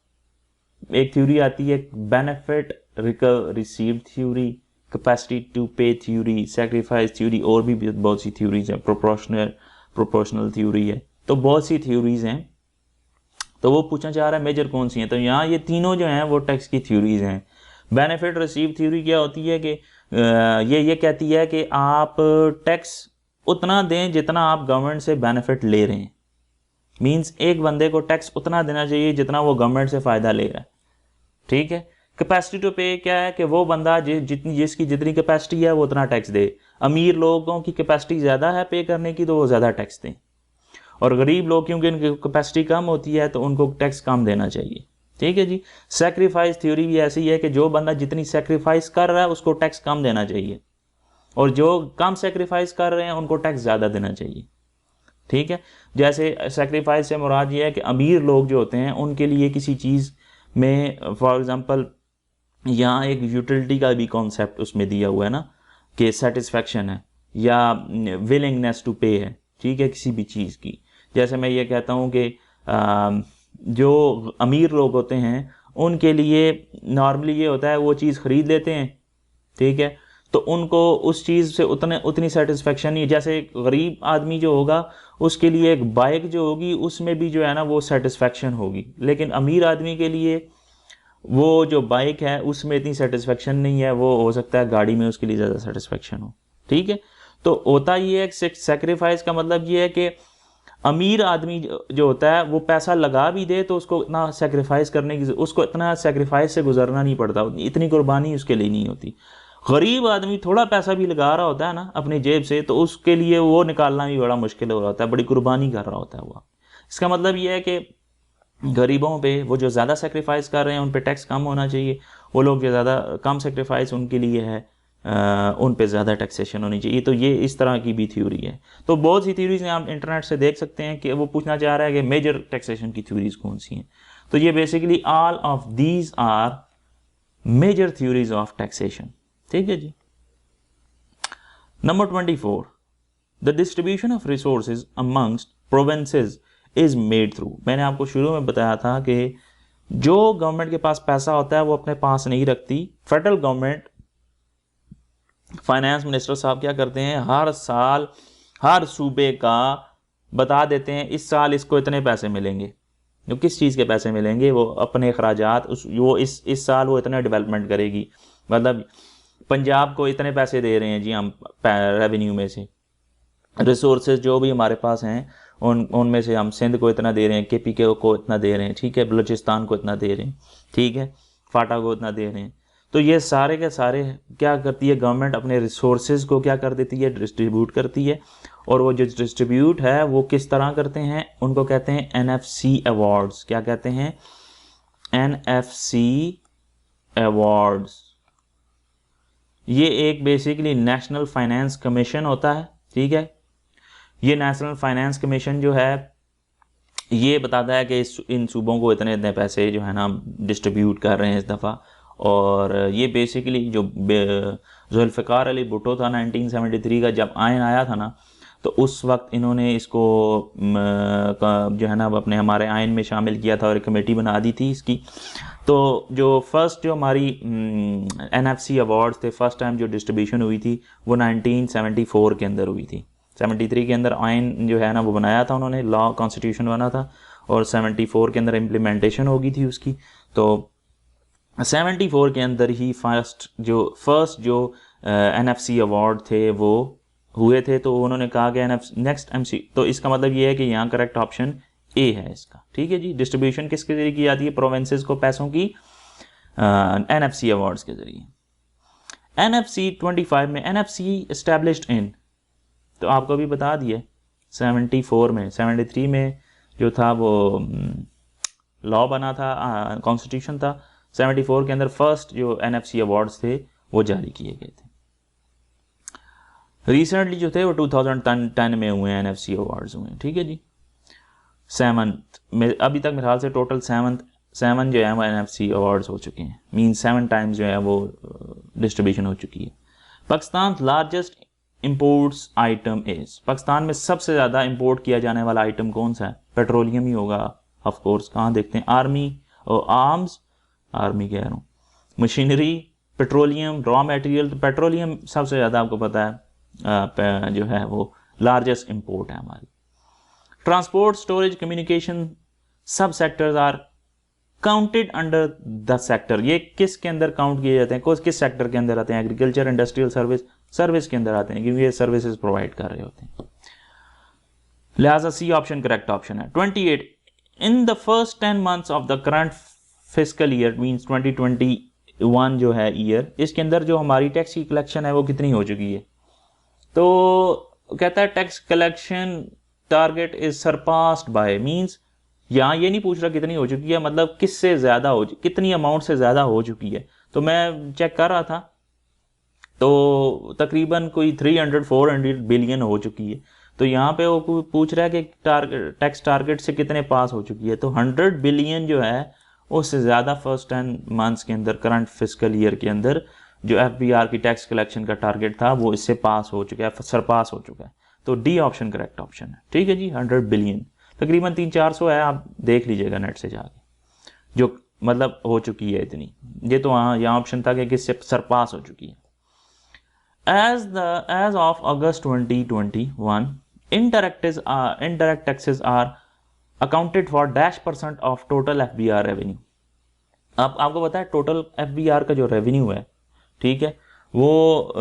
एक थ्योरी आती है benefit received theory, capacity to pay theory, sacrifice theory, और भी बहुत सी थ्योरीज हैं, प्रोपोर्शनल थ्योरी है। तो बहुत सी थ्योरीज हैं। तो वो पूछना चाह रहा है मेजर कौन सी हैं, तो यहाँ ये तीनों जो हैं वो टैक्स की थ्योरीज हैं। बेनिफिट रिसीव थ्योरी क्या होती है कि ये कहती है कि आप टैक्स उतना दें जितना आप गवर्नमेंट से बेनिफिट ले रहे हैं, मींस एक बंदे को टैक्स उतना देना चाहिए जितना वो गवर्नमेंट से फायदा ले रहा है। ठीक है। कैपेसिटी टू पे क्या है कि वो बंदा जिसकी जितनी कैपेसिटी है वो उतना टैक्स दे। अमीर लोगों की कैपेसिटी ज़्यादा है पे करने की तो वो ज़्यादा टैक्स दें, और गरीब लोग क्योंकि उनकी कैपेसिटी कम होती है तो उनको टैक्स कम देना चाहिए। ठीक है जी। सैक्रिफाइस थ्योरी भी ऐसी है कि जो बंदा जितनी सैक्रिफाइस कर रहा है उसको टैक्स कम देना चाहिए, और जो कम सैक्रिफाइस कर रहे हैं उनको टैक्स ज़्यादा देना चाहिए। ठीक है। जैसे सैक्रिफाइस से मुराद ये है कि अमीर लोग जो होते हैं उनके लिए किसी चीज़ में, फॉर एग्जांपल यहाँ एक यूटिलिटी का भी कॉन्सेप्ट उसमें दिया हुआ है ना, कि सेटिस्फैक्शन है या विलिंगनेस टू पे है, ठीक है, किसी भी चीज़ की। जैसे मैं ये कहता हूँ कि जो अमीर लोग होते हैं उनके लिए नॉर्मली ये होता है वो चीज़ ख़रीद लेते हैं, ठीक है, तो उनको उस चीज़ से उतनी सेटिस्फेक्शन नहीं। जैसे एक गरीब आदमी जो होगा उसके लिए एक बाइक जो होगी उसमें भी जो है ना वो सेटिस्फेक्शन होगी, लेकिन अमीर आदमी के लिए वो जो बाइक है उसमें इतनी सेटिस्फेक्शन नहीं है, वो हो सकता है गाड़ी में उसके लिए ज़्यादा सेटिस्फेक्शन हो, ठीक है। तो होता ये है सेक्रीफाइस का मतलब ये है कि अमीर आदमी जो होता है वो पैसा लगा भी दे तो उसको इतना सेक्रीफाइस करने की, उसको इतना सेक्रीफाइस से गुजरना नहीं पड़ता, इतनी कुर्बानी उसके लिए नहीं होती। गरीब आदमी थोड़ा पैसा भी लगा रहा होता है ना अपनी जेब से, तो उसके लिए वो निकालना भी बड़ा मुश्किल हो रहा होता है, बड़ी कुर्बानी कर रहा होता है वो। इसका मतलब ये है कि गरीबों पे वो जो ज़्यादा सेक्रीफाइस कर रहे हैं उन पे टैक्स कम होना चाहिए, वो लोग जो ज़्यादा कम सेक्रीफाइस उनके लिए है उन पे ज़्यादा टैक्सेशन होनी चाहिए। तो ये इस तरह की भी थ्योरी है। तो बहुत सी थ्योरीज आप इंटरनेट से देख सकते हैं कि वो पूछना चाह रहा है कि मेजर टैक्सेशन की थ्योरीज कौन सी हैं। तो ये basically all of these are major theories of taxation, ठीक है जी। Number 24, the distribution of resources amongst provinces is made through. मैंने आपको शुरू में बताया था कि जो गवर्नमेंट के पास पैसा होता है वो अपने पास नहीं रखती। फेडरल गवर्नमेंट फाइनेंस मिनिस्टर साहब क्या करते हैं, हर साल हर सूबे का बता देते हैं इस साल इसको इतने पैसे मिलेंगे। तो किस चीज़ के पैसे मिलेंगे, वो अपने अखराजात, वो इस साल वो इतना डेवलपमेंट करेगी। मतलब पंजाब को इतने पैसे दे रहे हैं जी हम रेवेन्यू में से, रिसोर्सेज जो भी हमारे पास हैं उनमें से हम सिंध को इतना दे रहे हैं, KPK को इतना दे रहे हैं, ठीक है, बलूचिस्तान को इतना दे रहे हैं, ठीक है, फाटा को इतना दे रहे हैं। तो ये सारे के सारे क्या करती है गवर्नमेंट, अपने रिसोर्सेज को क्या कर देती है, डिस्ट्रीब्यूट करती है। और वो जो डिस्ट्रीब्यूट है वो किस तरह करते हैं, उनको कहते हैं NFC अवार्ड्स। क्या कहते हैं, NFC अवार्ड्स। ये एक बेसिकली नेशनल फाइनेंस कमीशन होता है, ठीक है। ये नेशनल फाइनेंस कमीशन जो है ये बताता है कि इन सूबों को इतने इतने पैसे जो है ना डिस्ट्रीब्यूट कर रहे हैं इस दफ़ा। और ये बेसिकली जो जुल्फ़िकार अली भुट्टो था 1973 का जब आयन आया था ना, तो उस वक्त इन्होंने इसको जो है ना अपने हमारे आयन में शामिल किया था और एक कमेटी बना दी थी इसकी। तो जो फर्स्ट जो हमारी NFC अवार्ड्स थे, फर्स्ट टाइम जो डिस्ट्रीब्यूशन हुई थी वो 1974 के अंदर हुई थी। 73 के अंदर आयन जो है ना वो बनाया था उन्होंने, लॉ कॉन्स्टिट्यूशन बना था, और 74 के अंदर इम्प्लीमेंटेशन होगी थी उसकी। तो 74 के अंदर ही फर्स्ट जो NFC अवार्ड थे वो हुए थे। तो उन्होंने कहा कि नेक्स्ट MC, तो इसका मतलब ये है कि यहाँ करेक्ट ऑप्शन A है इसका, ठीक है जी। डिस्ट्रीब्यूशन किसके जरिए की जाती है, प्रोविंसेस को पैसों की NFC अवार्ड्स के जरिए। NFC 25 में NFC एस्टैब्लिश्ड इन, तो आपको भी बता दिए 74 में, 73 में जो था वो लॉ बना था, कॉन्स्टिट्यूशन था। 74 के अंदर फर्स्ट जो NFC अवार्ड्स थे वो जारी किए गए थे। रिसेंटली जो थे वो 2010 में हुए हैं NFC अवार्ड्स हुए हैं, ठीक है जी। 7th में अभी तक मेरे ख्याल से टोटल 7 जो है वो NFC अवार्ड्स हो चुके हैं, मीन 7 टाइम्स जो है वो डिस्ट्रीब्यूशन हो चुकी है। Pakistan largest imports item is, Pakistan में सबसे ज़्यादा इंपोर्ट किया जाने वाला आइटम कौन सा है, पेट्रोलियम ही होगा ऑफ कोर्स। कहाँ देखते हैं, आर्मी और आर्म्स, आर्मी कह रहा हूँ, मशीनरी, पेट्रोलियम, रॉ मटेरियल। तो पेट्रोलियम सबसे ज़्यादा आपको पता है जो है वो लार्जेस्ट इंपोर्ट है हमारी। ट्रांसपोर्ट, स्टोरेज, कम्युनिकेशन सब sectors are counted under the sector. ये किसके अंदर काउंट किए जाते हैं, किस सेक्टर के अंदर आते हैं, एग्रीकल्चर, इंडस्ट्रियल, सर्विस के अंदर आते हैं, क्योंकि ये सर्विसेज प्रोवाइड कर रहे होते हैं। लिहाजा C ऑप्शन करेक्ट ऑप्शन है। 28, in the first 10 months of the current fiscal year means 2021 जो है ईयर, इसके अंदर जो हमारी टैक्स की कलेक्शन है वो कितनी हो चुकी है। तो कहता है tax collection target is surpassed by, means यहाँ ये नहीं पूछ रहा कितनी हो चुकी है, मतलब किससे ज़्यादा हो, कितनी अमाउंट से ज़्यादा हो चुकी है। तो मैं चेक कर रहा था तो तकरीबन कोई 300-400 बिलियन हो चुकी है। तो यहाँ पे वो पूछ रहा है कि टैक्स टारगेट से कितने पास हो चुकी है। तो 100 बिलियन जो है उससे ज़्यादा फर्स्ट 10 मंथ्स के अंदर करंट फिस्कल ईयर के अंदर जो FBR की टैक्स कलेक्शन का टारगेट था वो इससे पास हो चुका है, सरपास हो चुका है। तो D ऑप्शन करेक्ट ऑप्शन है, ठीक है जी, 100 बिलियन। तकरीबन 300-400 है, आप देख लीजिएगा नेट से जाके, जो मतलब हो चुकी है इतनी। ये तो हाँ, यहाँ ऑप्शन था कि किससे सरपास हो चुकी है। As of August 2021, indirect taxes are accounted for -% of total FBR revenue। आपको पता है टोटल FBR का जो रेवेन्यू है, ठीक है, वो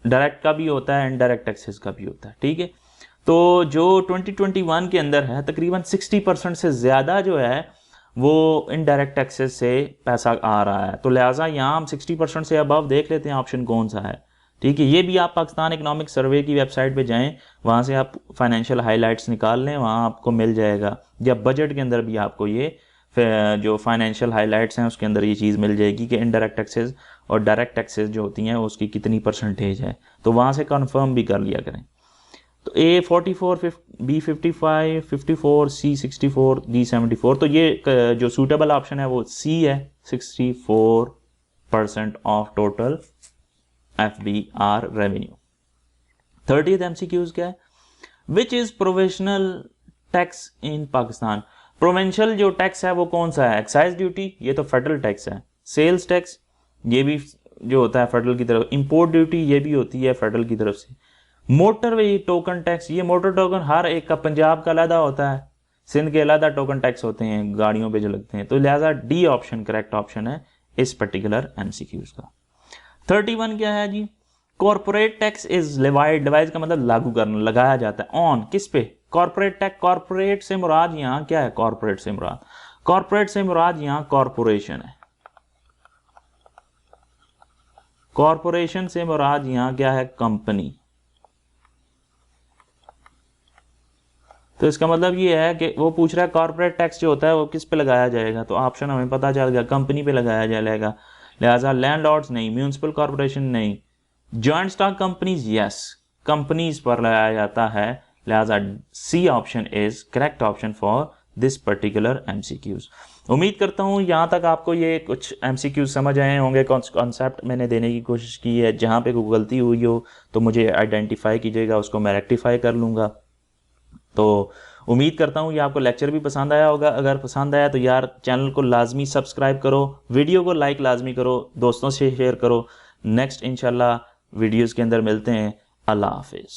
डायरेक्ट का भी होता है, इनडायरेक्ट टैक्सेस का भी होता है, ठीक है। तो जो 2021 के अंदर है तकरीबन 60% से ज़्यादा जो है वो इनडायरेक्ट टैक्सेस से पैसा आ रहा है। तो लिहाजा यहाँ हम 60% से अबव देख लेते हैं ऑप्शन कौन सा है, ठीक है। ये भी आप पाकिस्तान इकोनॉमिक सर्वे की वेबसाइट पे जाएं, वहाँ से आप फाइनेंशियल हाइलाइट्स निकाल लें, वहाँ आपको मिल जाएगा। या बजट के अंदर भी आपको ये जो फाइनेंशियल हाइलाइट्स हैं उसके अंदर ये चीज़ मिल जाएगी कि इनडायरेक्ट टैक्सेस और डायरेक्ट टैक्सेस जो होती हैं उसकी कितनी परसेंटेज है, तो वहाँ से कंफर्म भी कर लिया करें। तो A44, B55, 54, C64, D74, तो ये जो सूटेबल ऑप्शन है वो C है, 64% of total FBR revenue. 30th MCQs क्या है? Which is provisional tax in Pakistan. Provincial जो टैक्स है वो कौन सा है? एक्साइज ड्यूटी, ये तो फेडरल टैक्स है। सेल्स टैक्स, ये भी जो होता है फेडरल की तरफ। इंपोर्ट ड्यूटी, ये भी होती है फेडरल की तरफ से। मोटरवे टोकन टैक्स, ये मोटर टोकन हर एक का, पंजाब का अलग होता है, सिंध के अलग टोकन टैक्स होते हैं गाड़ियों पे जो लगते हैं। तो लिहाजा डी ऑप्शन करेक्ट ऑप्शन है इस पर्टिकुलर MCQs का। 31 क्या है जी? Corporate tax is levied. Levied का मतलब लागू करना, लगाया जाता है। ऑन किस पे? Corporate tax. कॉर्पोरेट से मुराद यहाँ क्या है? कॉर्पोरेट से मुराद, कॉर्पोरेट से मुराद यहाँ कॉर्पोरेशन है। कॉर्पोरेशन से मुराद यहाँ क्या है? कंपनी। तो इसका मतलब ये है कि वो पूछ रहा है कॉर्पोरेट टैक्स जो होता है वो किस पे लगाया जाएगा, तो ऑप्शन हमें पता चल गया, कंपनी पे लगाया जाएगा। लिहाजा लैंडलॉर्ड्स नहीं, म्यूनिसिपल कॉर्पोरेशन नहीं, joint stock companies yes, companies पर लगाया जाता है। लिहाजा C option is correct option for this particular MCQs। उम्मीद करता हूँ यहाँ तक आपको ये कुछ MCQs समझ आए होंगे। कॉन्सेप्ट मैंने देने की कोशिश की है, जहाँ पे कोई गलती हुई हो तो मुझे आइडेंटिफाई कीजिएगा, उसको मैं रेक्टिफाई कर लूँगा। तो उम्मीद करता हूँ ये आपको लेक्चर भी पसंद आया होगा। अगर पसंद आया तो यार चैनल को लाजमी सब्सक्राइब करो, वीडियो को लाइक लाजमी करो, दोस्तों से शेयर करो। नेक्स्ट इंशाल्लाह वीडियोस के अंदर मिलते हैं। अल्लाह हाफिज़।